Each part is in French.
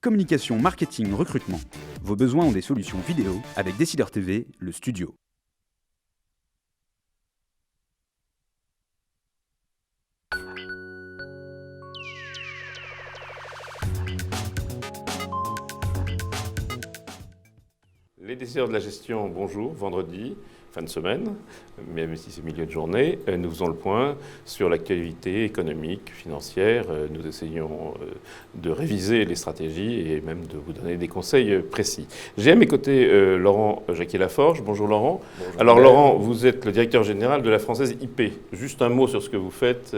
Communication, marketing, recrutement. Vos besoins ont des solutions vidéo avec Décideur TV, le studio. Les décideurs de la gestion, bonjour, vendredi, fin de semaine, même si c'est milieu de journée, nous faisons le point sur l'actualité économique, financière. Nous essayons de réviser les stratégies et même de vous donner des conseils précis. J'ai à mes côtés Laurent Jacquier-Laforge. Bonjour Laurent. Bonjour. Alors Laurent, vous êtes le directeur général de la Française IP. Juste un mot sur ce que vous faites.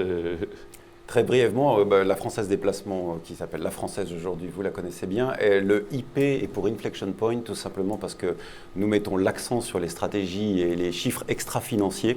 Très brièvement, la Française des placements, qui s'appelle la Française aujourd'hui, vous la connaissez bien. Et le IP est pour Inflection Point, tout simplement parce que nous mettons l'accent sur les stratégies et les chiffres extra-financiers.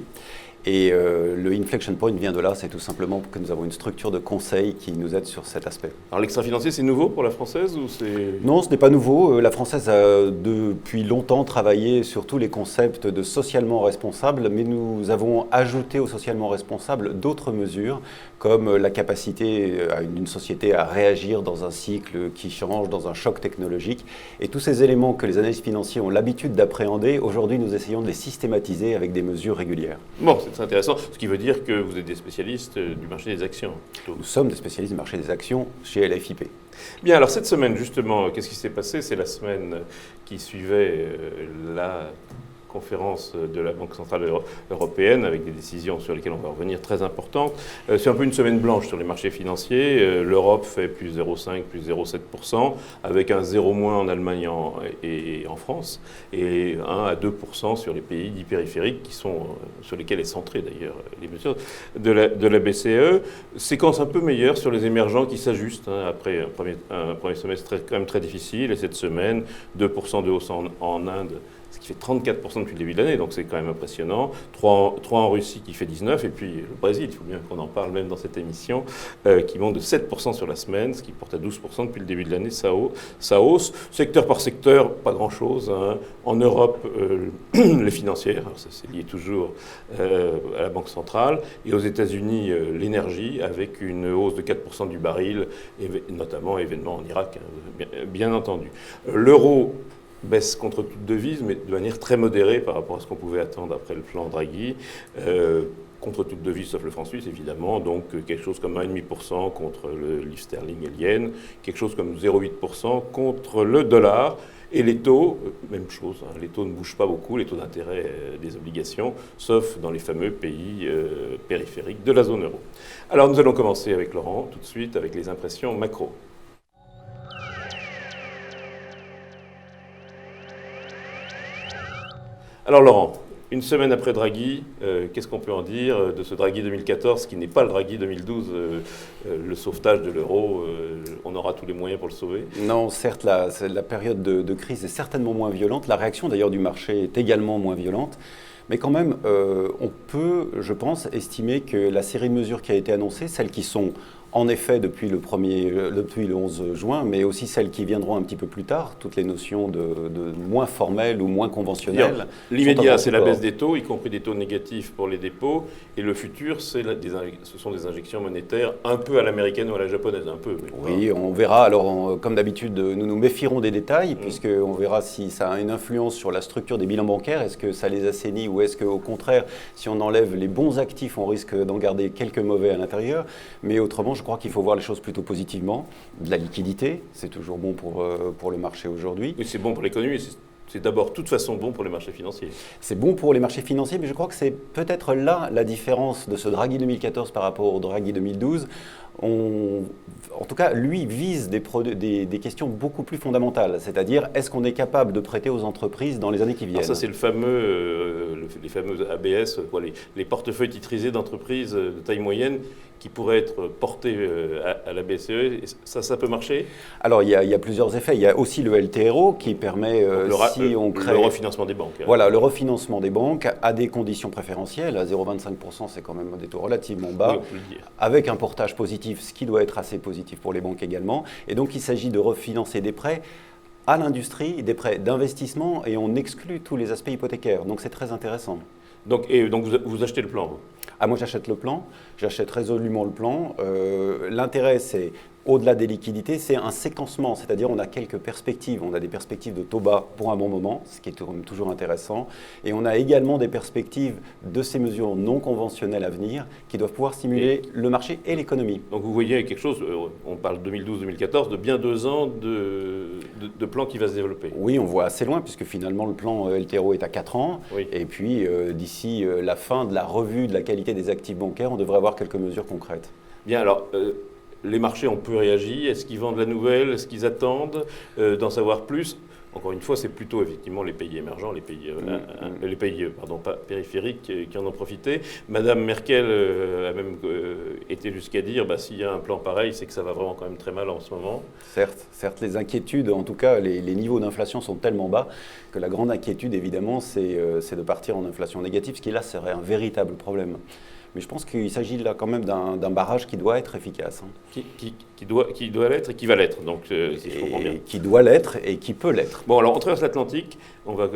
Et le Inflection Point vient de là, c'est tout simplement que nous avons une structure de conseil qui nous aide sur cet aspect. Alors l'extra-financier, c'est nouveau pour la Française ou c'est... Non, ce n'est pas nouveau. La Française a depuis longtemps travaillé sur tous les concepts de socialement responsable, mais nous avons ajouté au socialement responsable d'autres mesures, comme la capacité d'une société à réagir dans un cycle qui change, dans un choc technologique. Et tous ces éléments que les analystes financiers ont l'habitude d'appréhender, aujourd'hui nous essayons de les systématiser avec des mesures régulières. Bon, c'est intéressant, ce qui veut dire que vous êtes des spécialistes du marché des actions. Nous sommes des spécialistes du marché des actions chez LFIP. Bien, alors cette semaine justement, qu'est-ce qui s'est passé? C'est la semaine qui suivait la conférence de la Banque Centrale Européenne avec des décisions sur lesquelles on va revenir très importantes. C'est un peu une semaine blanche sur les marchés financiers. L'Europe fait plus 0,5, plus 0,7%, avec un 0- en Allemagne et en France, et 1 à 2% sur les pays dits périphériques qui sont, sur lesquels est centrée d'ailleurs les mesures de la BCE. Séquence un peu meilleure sur les émergents qui s'ajustent après un premier semestre quand même très difficile, et cette semaine, 2% de hausse en Inde, ce qui fait 34% depuis le début de l'année, donc c'est quand même impressionnant. 3 en Russie qui fait 19%, et puis le Brésil, il faut bien qu'on en parle même dans cette émission, qui monte de 7% sur la semaine, ce qui porte à 12% depuis le début de l'année, sa hausse. Secteur par secteur, pas grand-chose. En Europe, les financières, alors ça c'est lié toujours à la Banque centrale, et aux États-Unis, l'énergie, avec une hausse de 4% du baril, et notamment événement en Irak, bien entendu. L'euro baisse contre toute devise, mais de manière très modérée par rapport à ce qu'on pouvait attendre après le plan Draghi. Contre toute devise, sauf le franc suisse, évidemment. Donc, quelque chose comme 1,5% contre le livre sterling et le yen. Quelque chose comme 0,8% contre le dollar. Et les taux, même chose. Les taux ne bougent pas beaucoup, les taux d'intérêt des obligations, sauf dans les fameux pays périphériques de la zone euro. Alors, nous allons commencer avec Laurent, tout de suite, avec les impressions macro. Alors Laurent, une semaine après Draghi, qu'est-ce qu'on peut en dire de ce Draghi 2014 qui n'est pas le Draghi 2012, le sauvetage de l'euro, on aura tous les moyens pour le sauver? Non, certes, la période de crise est certainement moins violente. La réaction d'ailleurs du marché est également moins violente. Mais quand même, on peut, je pense, estimer que la série de mesures qui a été annoncée, celles qui sont en effet depuis le 11 juin, mais aussi celles qui viendront un petit peu plus tard, toutes les notions de moins formelles ou moins conventionnelles. L'immédiat, c'est la baisse des taux, y compris des taux négatifs pour les dépôts, et le futur, ce sont des injections monétaires un peu à l'américaine ou à la japonaise, un peu. Oui, on verra. Alors, comme d'habitude, nous nous méfierons des détails, puisqu'on verra si ça a une influence sur la structure des bilans bancaires. Est-ce que ça les assainit ou est-ce qu'au contraire, si on enlève les bons actifs, on risque d'en garder quelques mauvais à l'intérieur? Mais autrement, je crois qu'il faut voir les choses plutôt positivement. De la liquidité, c'est toujours bon pour le marché aujourd'hui. Oui, c'est bon pour l'économie, c'est d'abord de toute façon bon pour les marchés financiers. C'est bon pour les marchés financiers, mais je crois que c'est peut-être là la différence de ce Draghi 2014 par rapport au Draghi 2012. En tout cas, lui vise des questions beaucoup plus fondamentales, c'est-à-dire est-ce qu'on est capable de prêter aux entreprises dans les années qui viennent? Alors ça, c'est les fameux ABS, les portefeuilles titrisés d'entreprises de taille moyenne qui pourraient être portés à la BCE. Et ça peut marcher? Alors, il y a plusieurs effets. Il y a aussi le LTRO qui permet, si on crée... Le refinancement des banques. Voilà, le refinancement des banques à des conditions préférentielles. À 0,25%, c'est quand même des taux relativement bas, oui, on peut le dire. Avec un portage positif, ce qui doit être assez positif pour les banques également. Et donc, il s'agit de refinancer des prêts à l'industrie, des prêts d'investissement, et on exclut tous les aspects hypothécaires. Donc, c'est très intéressant. Donc vous achetez le plan, vous? Ah, moi, j'achète le plan. J'achète résolument le plan. L'intérêt, c'est au-delà des liquidités, c'est un séquencement, c'est-à-dire on a quelques perspectives. On a des perspectives de taux bas pour un bon moment, ce qui est toujours intéressant. Et on a également des perspectives de ces mesures non conventionnelles à venir qui doivent pouvoir stimuler le marché et l'économie. Donc vous voyez quelque chose, on parle 2012-2014, de bien 2 ans de plan qui va se développer. Oui, on voit assez loin puisque finalement le plan LTRO est à 4 ans. Oui. Et puis d'ici la fin de la revue de la qualité des actifs bancaires, on devrait avoir quelques mesures concrètes. Bien, alors, les marchés ont peu réagi. Est-ce qu'ils vendent la nouvelle? Est-ce qu'ils attendent d'en savoir plus? Encore une fois, c'est plutôt effectivement les pays émergents, les pays, pas périphériques qui en ont profité. Madame Merkel a même été jusqu'à dire s'il y a un plan pareil, c'est que ça va vraiment quand même très mal en ce moment. Certes, les inquiétudes, en tout cas les niveaux d'inflation sont tellement bas que la grande inquiétude évidemment c'est de partir en inflation négative, ce qui là serait un véritable problème. Mais je pense qu'il s'agit là quand même d'un barrage qui doit être efficace. Qui doit l'être et qui va l'être, donc si je comprends bien. Qui doit l'être et qui peut l'être. Bon, alors on traverse l'Atlantique, on va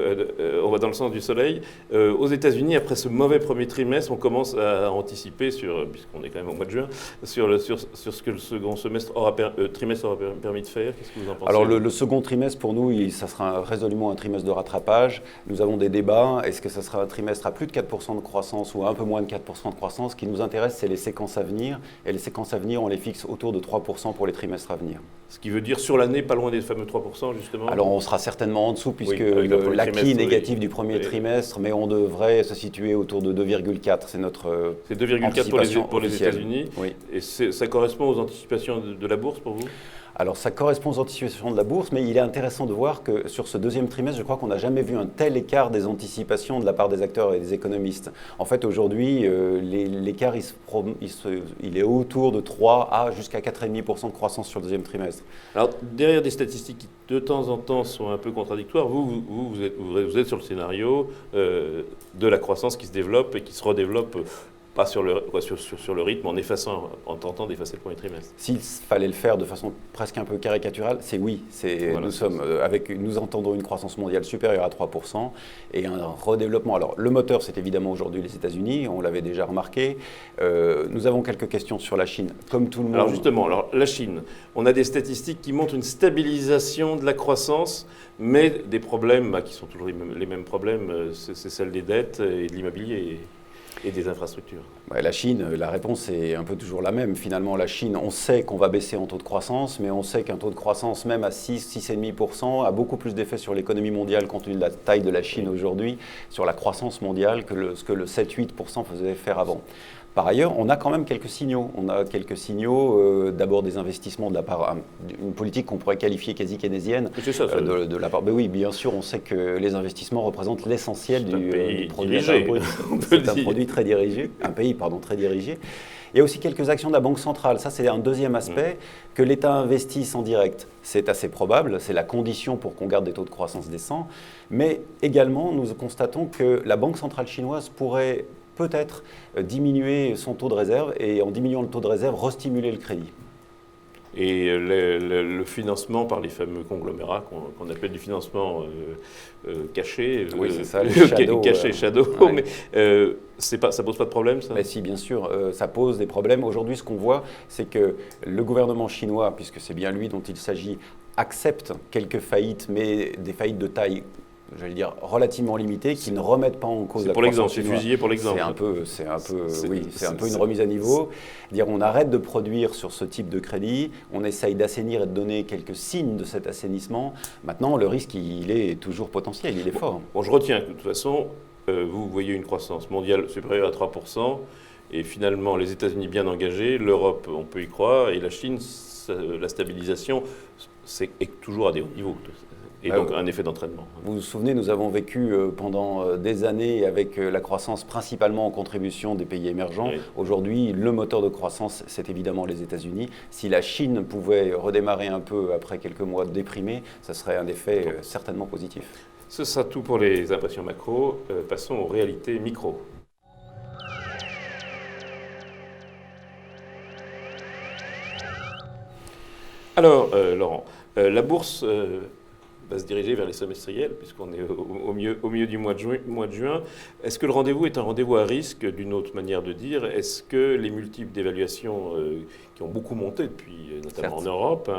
dans le sens du soleil. Aux États-Unis, après ce mauvais premier trimestre, on commence à anticiper, puisqu'on est quand même au mois de juin, sur ce que le second trimestre aura permis de faire. Qu'est-ce que vous en pensez? Alors le second trimestre, pour nous, ça sera résolument un trimestre de rattrapage. Nous avons des débats. Est-ce que ça sera un trimestre à plus de 4% de croissance ou à un peu moins de 4% de croissance? Ce qui nous intéresse, c'est les séquences à venir. Et les séquences à venir, on les fixe autour de 3% pour les trimestres à venir. Ce qui veut dire sur l'année, pas loin des fameux 3%, justement? Alors on sera certainement en dessous, puisque l'acquis négatif du premier trimestre, mais on devrait se situer autour de 2,4. C'est notre C'est 2,4 pour les États-Unis. Oui. Et ça correspond aux anticipations de la bourse pour vous? Alors ça correspond aux anticipations de la bourse, mais il est intéressant de voir que sur ce deuxième trimestre, je crois qu'on n'a jamais vu un tel écart des anticipations de la part des acteurs et des économistes. En fait, aujourd'hui, l'écart, il est autour de 3 à jusqu'à 4,5% de croissance sur le deuxième trimestre. Alors, derrière des statistiques qui, de temps en temps, sont un peu contradictoires, vous êtes sur le scénario de la croissance qui se développe et qui se redéveloppe. Pas sur le rythme, en tentant d'effacer le premier trimestre. S'il fallait le faire de façon presque un peu caricaturale, c'est oui. Nous entendons une croissance mondiale supérieure à 3% et un redéveloppement. Alors, le moteur, c'est évidemment aujourd'hui les États-Unis, on l'avait déjà remarqué. Nous avons quelques questions sur la Chine, comme tout le monde. Alors justement, la Chine, on a des statistiques qui montrent une stabilisation de la croissance, mais des problèmes qui sont toujours les mêmes problèmes, c'est celle des dettes et de l'immobilier. Et des infrastructures. Ouais, la Chine, la réponse est un peu toujours la même. Finalement, la Chine, on sait qu'on va baisser en taux de croissance, mais on sait qu'un taux de croissance même à 6,5% a beaucoup plus d'effet sur l'économie mondiale compte tenu de la taille de la Chine aujourd'hui, sur la croissance mondiale que ce que le 7-8% faisait faire avant. Par ailleurs, on a quand même quelques signaux. On a quelques signaux, d'abord des investissements de la part d'une politique qu'on pourrait qualifier quasi keynésienne. C'est ça, de la part. Mais oui, bien sûr, on sait que les investissements représentent l'essentiel du produit. C'est un produit très dirigé, un pays très dirigé. Il y a aussi quelques actions de la Banque centrale. Ça, c'est un deuxième aspect. Que l'État investisse en direct, c'est assez probable. C'est la condition pour qu'on garde des taux de croissance décents. Mais également, nous constatons que la Banque centrale chinoise pourrait peut-être diminuer son taux de réserve et en diminuant le taux de réserve, restimuler le crédit. Et le financement par les fameux conglomérats qu'on appelle du financement caché. Oui, c'est ça, le shadow. Caché, shadow. Ouais. Mais ça pose pas de problème, ça? Mais si, bien sûr, ça pose des problèmes. Aujourd'hui, ce qu'on voit, c'est que le gouvernement chinois, puisque c'est bien lui dont il s'agit, accepte quelques faillites, mais des faillites de taille, j'allais dire, relativement limitées, qui ne remettent pas en cause la croissance chinoise. C'est fusillé pour l'exemple. C'est un peu une remise à niveau. Dire, on arrête de produire sur ce type de crédit, on essaye d'assainir et de donner quelques signes de cet assainissement. Maintenant, le risque, il est toujours potentiel, il est fort. Bon, je retiens que de toute façon, vous voyez une croissance mondiale supérieure à 3%, et finalement, les États-Unis bien engagés, l'Europe, on peut y croire, et la Chine, la stabilisation, est toujours à des hauts niveaux. Et donc un effet d'entraînement. Vous vous souvenez, nous avons vécu pendant des années avec la croissance principalement en contribution des pays émergents. Oui. Aujourd'hui, le moteur de croissance, c'est évidemment les États-Unis. Si la Chine pouvait redémarrer un peu après quelques mois déprimés, ça serait un effet certainement positif. Ce sera tout pour les impressions macro. Passons aux réalités micro. Alors, Laurent, la bourse va se diriger vers les semestriels, puisqu'on est au milieu du mois de juin. Est-ce que le rendez-vous est un rendez-vous à risque, d'une autre manière de dire? Est-ce que les multiples d'évaluations qui ont beaucoup monté depuis, notamment en Europe,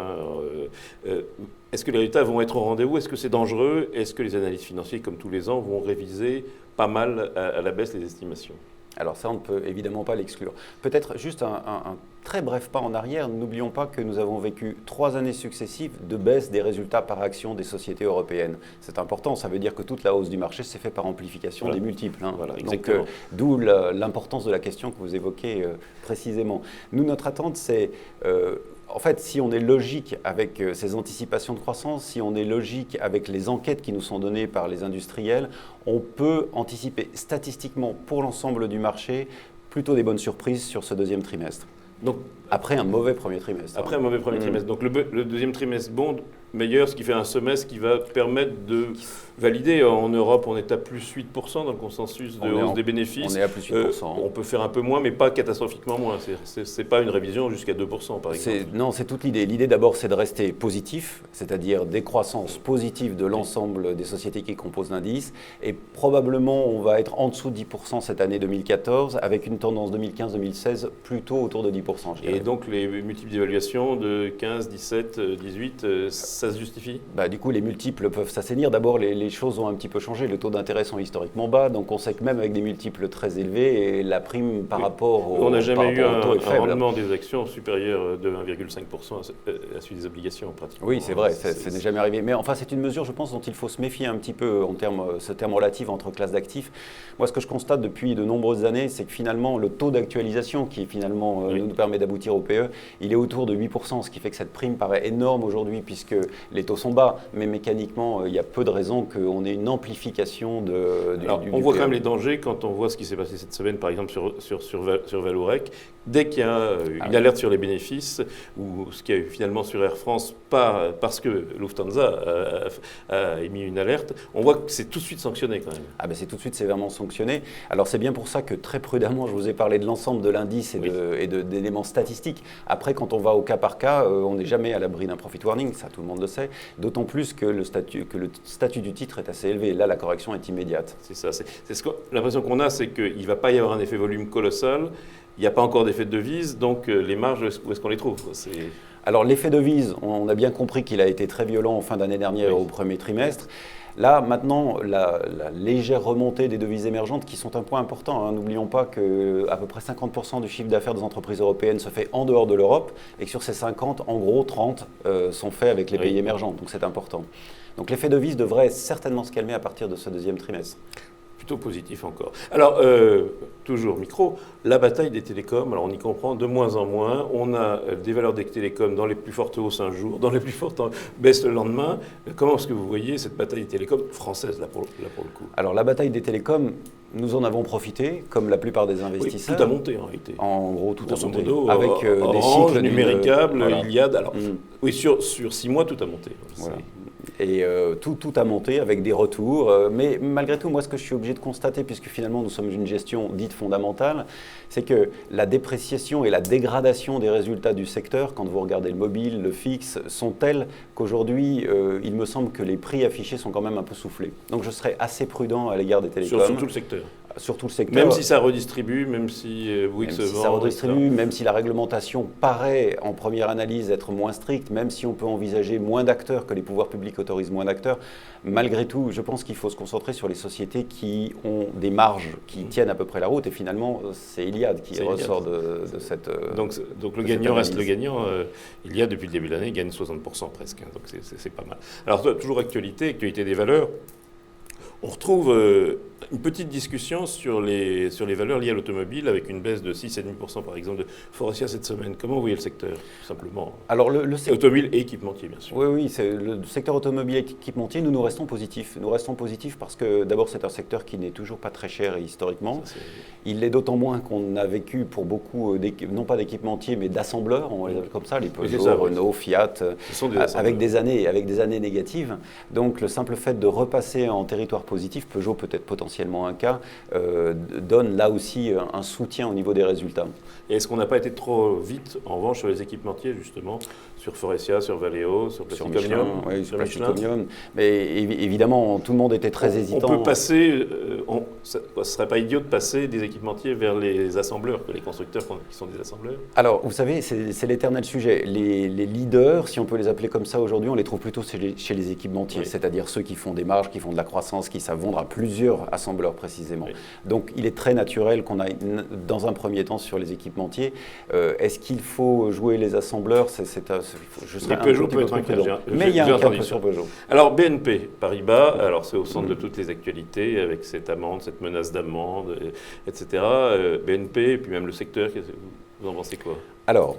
est-ce que les résultats vont être au rendez-vous? Est-ce que c'est dangereux? Est-ce que les analystes financiers, comme tous les ans, vont réviser pas mal à la baisse les estimations? Alors ça, on ne peut évidemment pas l'exclure. Peut-être juste un très bref pas en arrière. N'oublions pas que nous avons vécu 3 années successives de baisse des résultats par action des sociétés européennes. C'est important, ça veut dire que toute la hausse du marché s'est faite par amplification des multiples. Voilà, donc, d'où l'importance de la question que vous évoquez précisément. Nous, notre attente, c'est... En fait, si on est logique avec ces anticipations de croissance, si on est logique avec les enquêtes qui nous sont données par les industriels, on peut anticiper statistiquement pour l'ensemble du marché plutôt des bonnes surprises sur ce deuxième trimestre. Donc, après un mauvais premier trimestre. Après un mauvais premier trimestre. Donc le deuxième trimestre bon, meilleur, ce qui fait un semestre qui va permettre de valider. En Europe, on est à plus 8% dans le consensus de hausse des bénéfices. On est à plus 8%. On peut faire un peu moins, mais pas catastrophiquement moins. C'est pas une révision jusqu'à 2%, par exemple. Non, c'est toute l'idée. L'idée d'abord, c'est de rester positif, c'est-à-dire des croissances positives de l'ensemble des sociétés qui composent l'indice. Et probablement, on va être en dessous de 10% cette année 2014, avec une tendance 2015-2016 plutôt autour de 10%. Et donc, les multiples d'évaluation de 15, 17, 18, ça se justifie? Du coup, les multiples peuvent s'assainir. D'abord, les choses ont un petit peu changé. Les taux d'intérêt sont historiquement bas. Donc, on sait que même avec des multiples très élevés, et la prime par rapport au on n'a jamais eu un rendement des actions supérieur de 1,5% à celui des obligations, pratiquement. Oui, c'est vrai. Ça n'est jamais arrivé. Mais enfin, c'est une mesure, je pense, dont il faut se méfier un petit peu ce terme relatif entre classes d'actifs. Moi, ce que je constate depuis de nombreuses années, c'est que finalement, le taux d'actualisation qui finalement nous permet d'aboutir au PE, il est autour de 8%, ce qui fait que cette prime paraît énorme aujourd'hui puisque les taux sont bas, mais mécaniquement, il y a peu de raisons qu'on ait une amplification du on voit PE. quand même les dangers quand on voit ce qui s'est passé cette semaine, par exemple, sur Vallourec. Dès qu'il y a une alerte sur les bénéfices, ou ce qu'il y a eu finalement sur Air France, pas parce que Lufthansa a émis une alerte, on voit que c'est tout de suite sanctionné quand même. C'est tout de suite sévèrement sanctionné. Alors c'est bien pour ça que très prudemment, je vous ai parlé de l'ensemble de l'indice et d'éléments statistiques. Après, quand on va au cas par cas, on n'est jamais à l'abri d'un profit warning, ça tout le monde le sait, d'autant plus que le statut du titre est assez élevé. Là, la correction est immédiate. C'est ça. L'impression qu'on a, c'est qu'il ne va pas y avoir un effet volume colossal. Il n'y a pas encore d'effet de devise, donc les marges, où est-ce qu'on les trouve? Alors l'effet devise, on a bien compris qu'il a été très violent en fin d'année dernière au premier trimestre. Là, maintenant, la légère remontée des devises émergentes, qui sont un point important. N'oublions pas qu'à peu près 50% du chiffre d'affaires des entreprises européennes se fait en dehors de l'Europe, et que sur ces 50, en gros, 30 sont faits avec les pays émergents. Donc c'est important. Donc l'effet devise devrait certainement se calmer à partir de ce deuxième trimestre. Plutôt positif encore. Alors, toujours micro, la bataille des télécoms, alors on y comprend de moins en moins. On a des valeurs des télécoms dans les plus fortes hausses un jour, dans les plus fortes baisses le lendemain. Comment est-ce que vous voyez cette bataille des télécoms française, là pour le coup? Alors, la bataille des télécoms, nous en avons profité, comme la plupart des investisseurs. Oui, tout a monté en réalité. En gros, tout a monté. Modo, avec des cycles numéricables, Iliad. Alors, oui, sur 6 mois, tout a monté. Voilà. Et tout a monté avec des retours. Mais malgré tout, moi, ce que je suis obligé de constater, puisque finalement nous sommes une gestion dite fondamentale, c'est que la dépréciation et la dégradation des résultats du secteur, quand vous regardez le mobile, le fixe, sont telles qu'aujourd'hui, il me semble que les prix affichés sont quand même un peu soufflés. Donc je serais assez prudent à l'égard des télécoms. Sur tout le secteur. Surtout le secteur. Même si ça redistribue, même si Bouygues se vend. Ça redistribue, même si la réglementation paraît en première analyse être moins stricte, même si on peut envisager moins d'acteurs, que les pouvoirs publics autorisent moins d'acteurs, malgré tout, je pense qu'il faut se concentrer sur les sociétés qui ont des marges qui tiennent à peu près la route. Et finalement, c'est Iliad qui ressort de cette. Donc le gagnant reste le gagnant. Iliad, depuis le début de l'année, gagne 60% presque. Donc c'est pas mal. Alors toujours actualité des valeurs. On retrouve une petite discussion sur les valeurs liées à l'automobile avec une baisse de 6,5% par exemple de Faurecia cette semaine. Comment vous voyez le secteur, tout simplement? Alors le secteur automobile et équipementier, bien sûr. Oui, c'est le secteur automobile et équipementier, nous restons positifs. Nous restons positifs parce que d'abord c'est un secteur qui n'est toujours pas très cher historiquement. Il l'est d'autant moins qu'on a vécu pour beaucoup, non pas d'équipementiers, mais d'assembleurs, on les appelle comme ça, les Peugeot, Renault, Fiat, avec des années négatives. Donc le simple fait de repasser en territoire positif, Peugeot peut être potentiellement un cas, donne là aussi un soutien au niveau des résultats. Et est-ce qu'on n'a pas été trop vite, en revanche, sur les équipementiers, justement, sur Forestia, sur Valeo, sur sur Plastic Michelin, Omnium, oui, sur Plastic Michelin. Omnium. Mais évidemment, tout le monde était très hésitant. On peut passer, ce ne serait pas idiot de passer des équipementiers vers les assembleurs, que les constructeurs qui sont des assembleurs. Alors, vous savez, c'est l'éternel sujet. Les leaders, si on peut les appeler comme ça aujourd'hui, on les trouve plutôt chez les équipementiers, Oui. c'est-à-dire ceux qui font des marges, qui font de la croissance, qui savent vendre à plusieurs assembleurs précisément. Oui. Donc, il est très naturel qu'on aille dans un premier temps sur les équipementiers. Est-ce qu'il faut jouer les assembleurs? Je serais Mais Peugeot un petit peut peu être un plus cas. prudent. J'ai- Mais il y a j'ai un entendu cadre ça. sur Peugeot. Alors BNP Paribas, alors c'est au centre de toutes les actualités avec cette amende, cette menace d'amende, etc. BNP et puis même le secteur, vous en pensez quoi? Alors,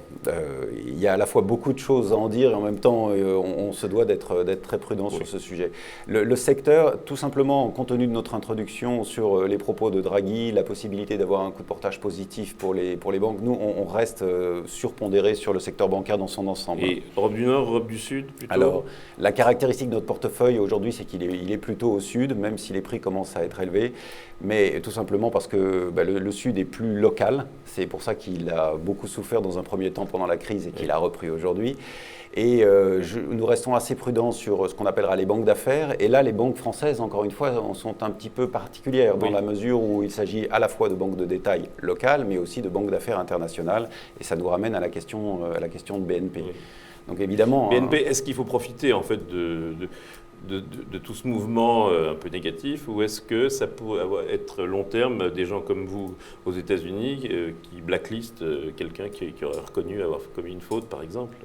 il y a à la fois beaucoup de choses à en dire et en même temps, on se doit d'être très prudent Oui. sur ce sujet. Le secteur, tout simplement, compte tenu de notre introduction sur les propos de Draghi, la possibilité d'avoir un coup de portage positif pour les banques, nous, on reste surpondéré sur le secteur bancaire dans son ensemble. Et Europe du Nord, Europe du Sud plutôt? Alors, la caractéristique de notre portefeuille aujourd'hui, c'est qu'il est plutôt au sud, même si les prix commencent à être élevés, mais tout simplement parce que le sud est plus local. C'est pour ça qu'il a beaucoup souffert dans un premier temps pendant la crise et qu'il a repris aujourd'hui. Et nous restons assez prudents sur ce qu'on appellera les banques d'affaires. Et là, les banques françaises, encore une fois, sont un petit peu particulières dans la mesure où il s'agit à la fois de banques de détail locales, mais aussi de banques d'affaires internationales. Et ça nous ramène à la question de BNP. Oui. Donc évidemment, BNP, est-ce qu'il faut profiter en fait de tout ce mouvement un peu négatif, ou est-ce que ça pourrait être long terme des gens comme vous aux États-Unis qui blacklistent quelqu'un qui aurait reconnu avoir commis une faute, par exemple?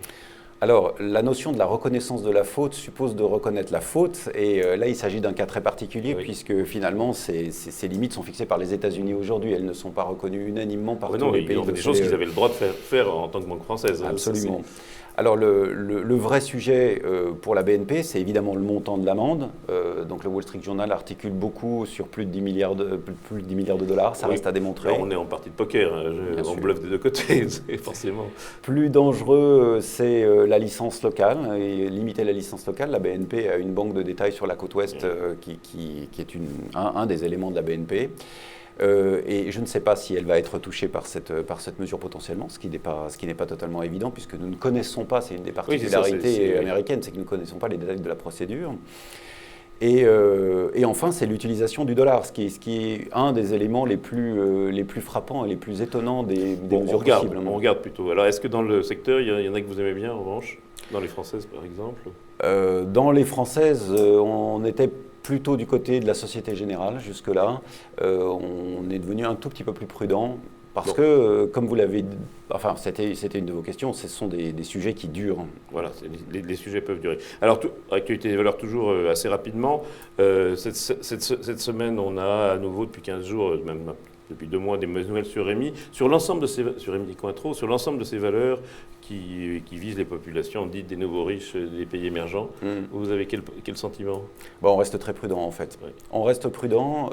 alors, la notion de la reconnaissance de la faute suppose de reconnaître la faute. Et là, il s'agit d'un cas très particulier, Oui. puisque finalement, ces limites sont fixées par les États-Unis aujourd'hui. Elles ne sont pas reconnues unanimement par Oui, tous non, les ils pays ont de fait des choses l'OCDE. qu'ils avaient le droit de faire en tant que banque française. Absolument. Alors, le vrai sujet pour la BNP, c'est évidemment le montant de l'amende. Donc, le Wall Street Journal articule beaucoup sur plus de 10 milliards de dollars. Ça Oui. reste à démontrer. Alors, on est en partie de poker, hein. Bien On sûr. bluffe des deux côtés, forcément. Plus dangereux, c'est la licence locale. Et limiter la licence locale, la BNP a une banque de détail sur la côte ouest qui est un des éléments de la BNP. Et je ne sais pas si elle va être touchée par cette mesure potentiellement, ce qui n'est pas totalement évident, puisque nous ne connaissons pas, c'est une des particularités c'est américaines, c'est que nous ne connaissons pas les détails de la procédure. Et enfin, c'est l'utilisation du dollar, ce qui est un des éléments les plus frappants et les plus étonnants des mesures possibles. On regarde plutôt. Alors, est-ce que dans le secteur, il y en a que vous aimez bien, en revanche? Dans les françaises, par exemple? Dans les françaises, on était plutôt du côté de la Société Générale jusque-là. On est devenu un tout petit peu plus prudent parce que, comme vous l'avez dit, enfin, c'était une de vos questions, ce sont des sujets qui durent. Voilà, les sujets peuvent durer. Alors, actualité des valeurs toujours assez rapidement. Cette semaine, on a à nouveau, depuis 15 jours, même depuis 2 mois, des mauvaises nouvelles sur Rémi. Sur l'ensemble de sur Rémi Cointreau, sur l'ensemble de ces valeurs qui visent les populations dites des nouveaux riches des pays émergents, vous avez quel sentiment? Bon, on reste très prudent en fait. Oui. On reste prudent.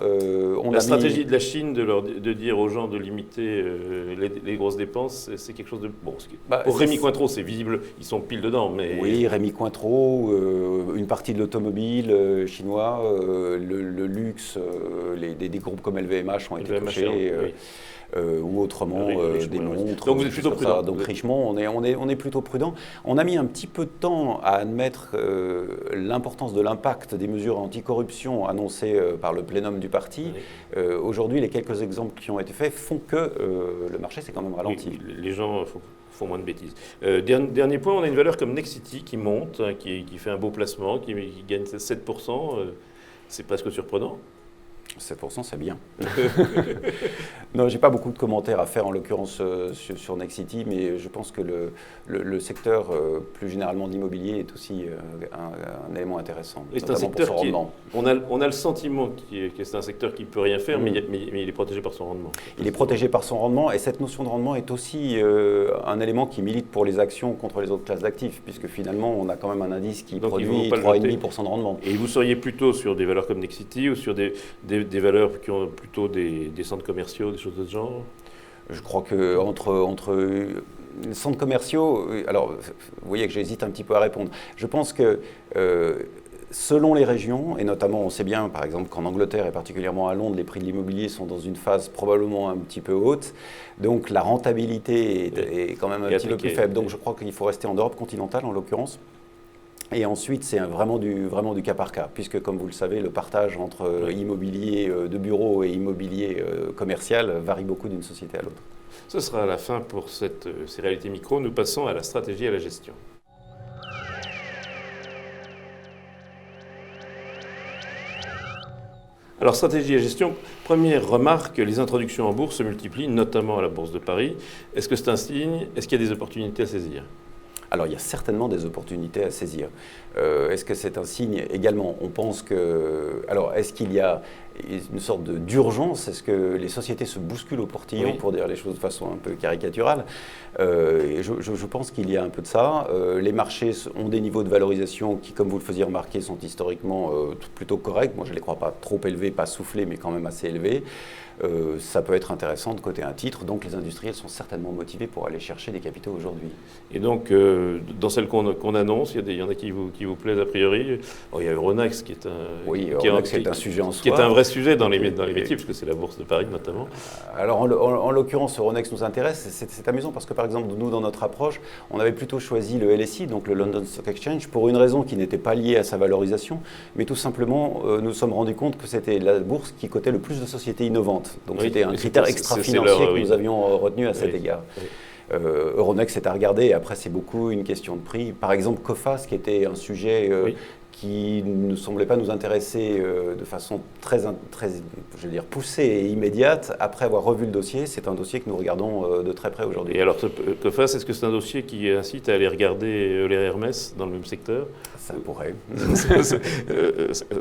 La stratégie de la Chine de dire aux gens de limiter les grosses dépenses, c'est quelque chose de... Bon, pour Rémi Cointreau, c'est visible, ils sont pile dedans, mais... Oui, Rémi Cointreau, une partie de l'automobile chinois, le luxe, des groupes comme LVMH ont été touchés. Oui. Ou autrement des montres. Donc vous êtes plutôt prudent. Donc Richemont, on est plutôt prudent. On a mis un petit peu de temps à admettre l'importance de l'impact des mesures anticorruption annoncées par le plénum du parti. Oui. Aujourd'hui, les quelques exemples qui ont été faits font que le marché s'est quand même ralenti. Oui, les gens font moins de bêtises. Dernier point, on a une valeur comme Nexity qui monte, hein, qui fait un beau placement, qui gagne 7%. C'est presque surprenant. 7%, c'est bien. Non, j'ai pas beaucoup de commentaires à faire en l'occurrence sur Nexity, mais je pense que le secteur plus généralement de l'immobilier est aussi un élément intéressant, Et notamment pour son rendement. On a le sentiment que c'est un secteur qui ne peut rien faire, mais il est protégé par son rendement. Il est protégé par son rendement, et cette notion de rendement est aussi un élément qui milite pour les actions contre les autres classes d'actifs, puisque finalement on a quand même un indice qui produit 3,5% de rendement. Et vous seriez plutôt sur des valeurs comme Nexity ou sur des valeurs qui ont plutôt des centres commerciaux, des choses de ce genre? Je crois que entre les centres commerciaux, alors vous voyez que j'hésite un petit peu à répondre. Je pense que Selon les régions, et notamment on sait bien par exemple qu'en Angleterre et particulièrement à Londres, les prix de l'immobilier sont dans une phase probablement un petit peu haute, donc la rentabilité est quand même un petit peu plus faible. Donc je crois qu'il faut rester en Europe continentale en l'occurrence. Et ensuite, c'est vraiment du cas par cas, puisque comme vous le savez, le partage entre immobilier de bureau et immobilier commercial varie beaucoup d'une société à l'autre. Ce sera la fin pour ces réalités micro. Nous passons à la stratégie et à la gestion. Alors, stratégie et gestion, première remarque, les introductions en bourse se multiplient, notamment à la Bourse de Paris. Est-ce que c'est un signe? Est-ce qu'il y a des opportunités à saisir? Alors, il y a certainement des opportunités à saisir. Est-ce que c'est un signe également? On pense que... Alors, est-ce qu'il y a une sorte d'urgence? Est-ce que les sociétés se bousculent au portillon, pour dire les choses de façon un peu caricaturale? Et je pense qu'il y a un peu de ça. Les marchés ont des niveaux de valorisation qui, comme vous le faisiez remarquer, sont historiquement plutôt corrects. Moi, je ne les crois pas trop élevés, pas soufflés, mais quand même assez élevés. Ça peut être intéressant de coter un titre. Donc, les industriels sont certainement motivés pour aller chercher des capitaux aujourd'hui. Et donc, dans celles qu'on annonce, il y en a qui vous plaisent a priori. Il y a Euronext qui est un sujet en soi. Qui est un vrai sujet dans les métiers, puisque c'est la Bourse de Paris notamment. Alors, en l'occurrence, Euronext nous intéresse. C'est amusant parce que, par exemple, nous, dans notre approche, on avait plutôt choisi le LSI, donc le London Stock Exchange, pour une raison qui n'était pas liée à sa valorisation, mais tout simplement, nous nous sommes rendus compte que c'était la bourse qui cotait le plus de sociétés innovantes. Donc c'était un critère extra-financier que nous avions retenu à cet égard. Euronext, c'est à regarder, et après c'est beaucoup une question de prix. Par exemple, Coface, qui était un sujet qui ne semblait pas nous intéresser de façon très, je veux dire, poussée et immédiate. Après avoir revu le dossier, c'est un dossier que nous regardons de très près aujourd'hui. Et alors, Coface, est-ce que c'est un dossier qui incite à aller regarder les Hermès dans le même secteur? Ça pourrait.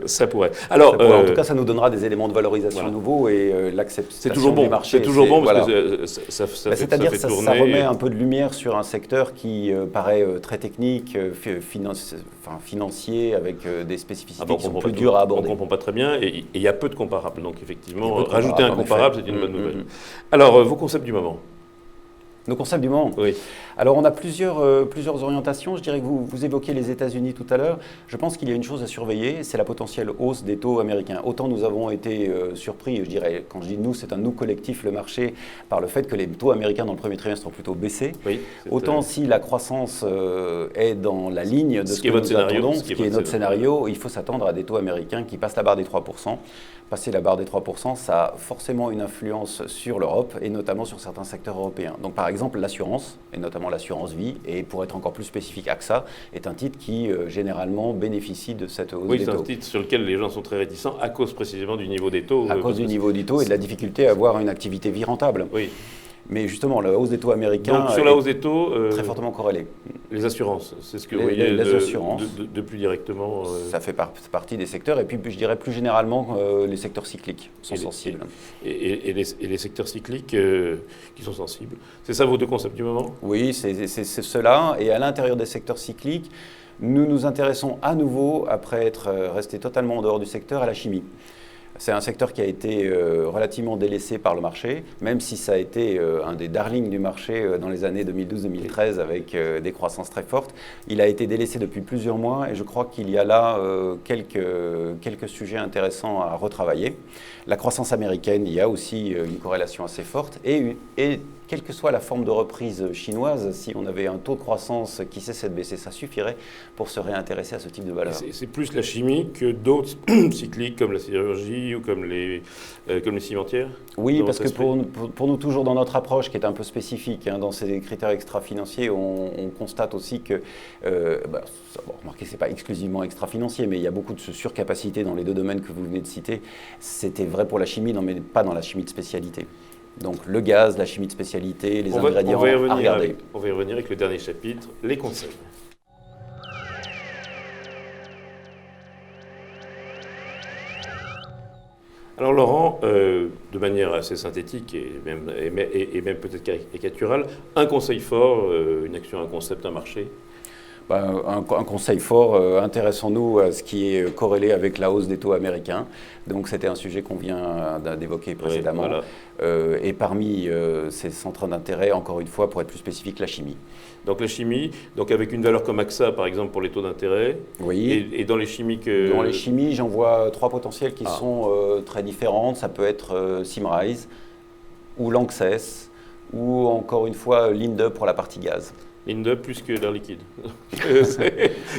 Ça pourrait. Alors, en tout cas, ça nous donnera des éléments de valorisation nouveaux et l'acceptation du marché. C'est toujours bon parce que ça fait tourner. Ça remet un peu de lumière sur un secteur qui paraît très technique, financier, avec des spécificités qui sont plus dures à aborder. On ne comprend pas très bien et il y a peu de comparables. Donc effectivement, rajouter un comparable, c'est une bonne nouvelle. Alors, vos concepts du moment? Nos concepts du moment. Oui. Alors, on a plusieurs orientations. Je dirais que vous évoquiez les États-Unis tout à l'heure. Je pense qu'il y a une chose à surveiller, c'est la potentielle hausse des taux américains. Autant nous avons été surpris, je dirais, quand je dis nous, c'est un nous collectif, le marché, par le fait que les taux américains dans le premier trimestre ont plutôt baissé. Oui, autant si la croissance est dans la ligne de ce que nous attendons, ce qui est notre scénario, il faut s'attendre à des taux américains qui passent la barre des 3%. Passer la barre des 3%, ça a forcément une influence sur l'Europe et notamment sur certains secteurs européens. Donc par exemple, l'assurance, et notamment l'assurance vie, et pour être encore plus spécifique, AXA, est un titre qui généralement bénéficie de cette hausse des taux. Oui, c'est un titre sur lequel les gens sont très réticents à cause précisément du niveau des taux. À cause du niveau des taux et de la difficulté à avoir une activité vie rentable. Oui. Mais justement, la hausse des taux américains donc, sur la hausse des taux, très fortement corrélée. Les assurances, c'est ce que vous voyez de plus directement. Ça fait partie des secteurs. Et puis, je dirais plus généralement, les secteurs cycliques sont sensibles. Et les secteurs cycliques qui sont sensibles. C'est ça vos deux concepts du moment? Oui, c'est cela. Et à l'intérieur des secteurs cycliques, nous nous intéressons à nouveau, après être resté totalement en dehors du secteur, à la chimie. C'est un secteur qui a été relativement délaissé par le marché, même si ça a été un des darlings du marché dans les années 2012-2013 avec des croissances très fortes. Il a été délaissé depuis plusieurs mois et je crois qu'il y a là quelques sujets intéressants à retravailler. La croissance américaine, il y a aussi une corrélation assez forte et quelle que soit la forme de reprise chinoise, si on avait un taux de croissance qui cessait de baisser, ça suffirait pour se réintéresser à ce type de valeur. C'est plus la chimie que d'autres cycliques comme la sidérurgie ou comme les cimentières? Oui, parce que pour nous, toujours dans notre approche qui est un peu spécifique, dans ces critères extra-financiers, on constate aussi que, remarquez, ce n'est pas exclusivement extra-financier, mais il y a beaucoup de surcapacité dans les deux domaines que vous venez de citer. C'était vrai pour la chimie, non, mais pas dans la chimie de spécialité. Donc le gaz, la chimie de spécialité, les ingrédients à regarder. On va y revenir avec le dernier chapitre, les conseils. Alors Laurent, de manière assez synthétique et même peut-être caricaturale, un conseil fort, une action, un concept, un marché? Un conseil fort, intéressons-nous à ce qui est corrélé avec la hausse des taux américains. Donc c'était un sujet qu'on vient d'évoquer précédemment. Oui, voilà. Et parmi ces centres d'intérêt, encore une fois, pour être plus spécifique, la chimie. Donc la chimie, donc avec une valeur comme AXA par exemple pour les taux d'intérêt. Oui. Et dans les chimies que... Dans les chimies, j'en vois 3 potentiels qui sont très différentes. Ça peut être Symrise ou Lanxess ou encore une fois Linde pour la partie gaz. Linde plus que l'air liquide.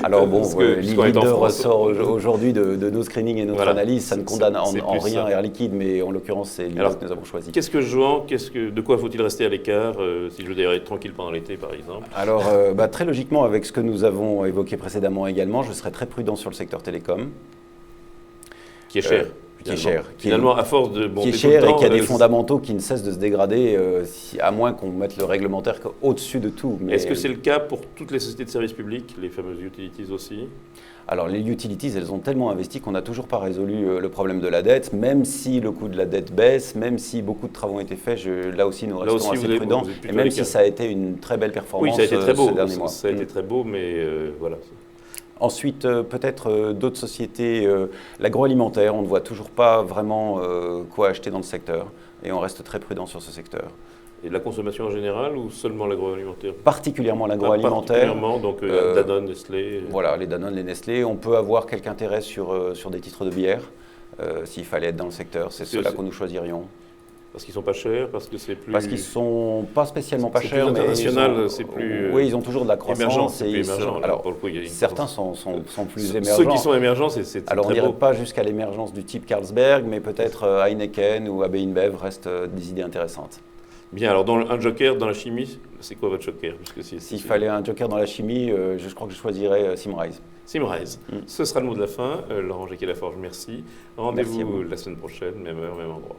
Alors bon, Linde ressort France, aujourd'hui de nos screenings et notre analyse. Ça ne condamne en rien Air Liquide, mais en l'occurrence, c'est Linde que nous avons choisi. Qu'est-ce que je vends? De quoi faut-il rester à l'écart si je veux dire être tranquille pendant l'été, par exemple? Alors, très logiquement, avec ce que nous avons évoqué précédemment également, je serais très prudent sur le secteur télécom. Qui est cher. Finalement, à force de monter qui est cher tout le temps, et qui a des fondamentaux qui ne cessent de se dégrader, à moins qu'on mette le réglementaire au-dessus de tout. Est-ce que c'est le cas pour toutes les sociétés de services publics, les fameuses utilities aussi? Alors les utilities, elles ont tellement investi qu'on n'a toujours pas résolu le problème de la dette, même si le coût de la dette baisse, même si beaucoup de travaux ont été faits, là aussi nous restons assez prudents, et même si ça a été une très belle performance. Oui, ça a été très beau, ces derniers mois. Ça a été très beau, mais voilà. Ensuite, peut-être d'autres sociétés, l'agroalimentaire, on ne voit toujours pas vraiment quoi acheter dans le secteur et on reste très prudent sur ce secteur. Et la consommation en général ou seulement l'agroalimentaire? Particulièrement l'agroalimentaire. Particulièrement, donc Danone, Nestlé. Voilà, les Danone, les Nestlé. On peut avoir quelque intérêt sur des titres de bière, s'il fallait être dans le secteur. C'est ceux-là que nous choisirions. Parce qu'ils sont pas chers, parce que c'est plus... Parce qu'ils sont pas spécialement pas chers, mais international, c'est plus... Oui, ils ont toujours de la croissance. Émergent, alors, pour le coup, certains sont plus émergents. Ceux qui sont émergents, c'est très beau. Alors, on n'irait pas jusqu'à l'émergence du type Carlsberg, mais peut-être Heineken ou AB InBev restent des idées intéressantes. Bien, alors un joker dans la chimie, c'est quoi votre joker? S'il fallait un joker dans la chimie, je crois que je choisirais Symrise. Symrise. Ce sera le mot de la fin. Laurent Jacquier-Laforge, merci. Rendez-vous la semaine prochaine, même heure, même endroit.